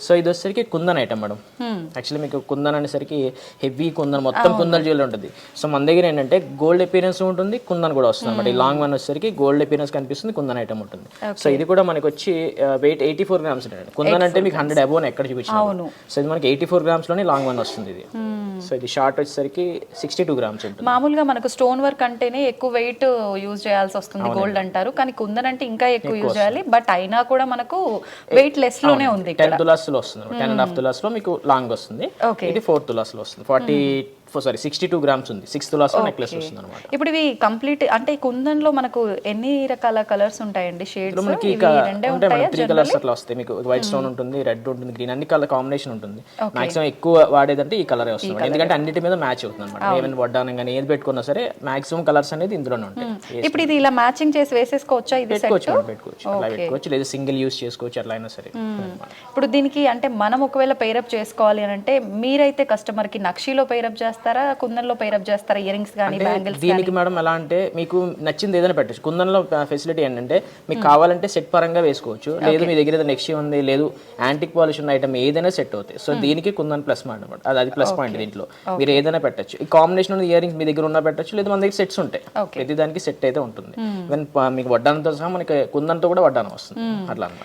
So ఇది వచ్చేసరికి kundan item madam. Actually మీకు కుందన్ అనేసరికి హెవీ కుందన్ మొత్తం కుందన్ జ్యువెలరీ ఉంటుంది. సో మన దగ్గర ఏంటంటే గోల్డ్ అపీరెన్స్ ఉంటుంది, కుందన్ కూడా వస్తుంది అనమాట. ఈ లాంగ్ వన్ వచ్చేసరికి గోల్డ్ అపీరెన్స్ కనిపిస్తుంది, కుందన్ ఐటమ్ ఉంటుంది. సో ఇది కూడా మనకి వచ్చి వెయిట్ 84 గ్రామ్స్ ఉంటుంది. కుందన్ అంటే మీకు 100 అబోవ్ ఎక్కడ చూపించాను. సో ఇది మనకి 84 గ్రామ్స్ లోనే లాంగ్ వన్ వస్తుంది ఇది. సో ఇది షార్ట్ వచ్చేసరికి 62 గ్రామ్స్ ఉంటుంది. మామూలుగా మనకు స్టోన్ వర్క్ అంటేనే ఎక్కువ వెయిట్ యూజ్ చేయాల్సి వస్తుంది గోల్డ్ అంటారు, కానీ కుందన్ అంటే ఇంకా ఎక్కువ యూజ్ చేయాలి. బట్ అయినా కూడా మనకు వెయిట్ లెస్ లోనే ఉంది. 10 తులాస్ లో వస్తుంది, 10.5 తులాస్ లో మీకు లాంగ్ వస్తుంది. ఇది 4 తులాస్ లో వస్తుంది. 62 గ్రామ్స్ ఉంది. 6 తులాస్ లో నెక్లెస్ వస్తుంది అనమాట. ఇప్పుడు ఇవి కంప్లీట్ అంటే కుందన్ లో మనకు ఎన్ని రకాల కలర్స్ ఉంటాయండి? షేడ్స్ మనకి 3 కలర్స్ అట్లా వస్తాయి. మీకు వైట్ స్టోన్ ఉంటుంది, రెడ్ ఉంటుంది, గ్రీన్, అన్ని కలర్ కాంబినేషన్ ఉంటుంది. మాక్సిమం ఎక్కువ వాడేదంటే ఈ కలర్ వస్తుంది, ఎందుకంటే అన్నిటి మీద మ్యాచ్ అవుతుంది అనమాట. ఏమైనా వడ్డానం కానీ ఏది పెట్టుకున్నా సరే మాక్సిమం కలర్స్ అనేది ఇందులోనే ఉంటాయి. ఇప్పుడు ఇది ఇలా మ్యాచింగ్ చేసి వేసేసుకోవచ్చా? ఇది పెట్టుకోవచ్చు, అలా పెట్టుకోవచ్చు, లేదా సింగిల్ యూస్ చేసుకోవచ్చు, అట్లా అయినా సరే. ఇప్పుడు దీనికి అంటే మనం ఒకవేళ పేరప్ చేసుకోవాలి అని అంటే మీరైతే కస్టమర్ కి నక్షీలో పేరప్ చేస్తారా, కుందన్లో పేరప్ చేస్తారా? ఇయర్ రింగ్స్ కానీ బ్యాంగిల్స్? దీనికి మేడం ఎలా అంటే మీకు నచ్చింది ఏదైనా పెట్టచ్చు. కుందన్లో ఫెసిలిటీ ఏంటంటే మీకు కావాలంటే సెట్ పరంగా వేసుకోవచ్చు, లేదు మీ దగ్గర నెక్స్ట్ ఉంది, లేదు యాంటిక్ పాలిష్ ఉన్న ఐటమ్ ఏదైనా సెట్ అవుతాయి. సో దీనికి కుందన్ ప్లస్ అనమాట, అది ప్లస్ పాయింట్. దీంట్లో మీరు ఏదైనా పెట్టచ్చు. ఈ కాంబినేషన్ ఇయర్ రింగ్స్ మీ దగ్గర ఉన్న పెట్టచ్చు, లేదు మన దగ్గర సెట్స్ ఉంటాయి, ప్రతి దానికి సెట్ అయితే ఉంటుంది. ఈవెన్ మీకు వడ్డానంతో సహా మనకి కుందన్తో కూడా వడ్డానం వస్తుంది, అట్లా అనమాట.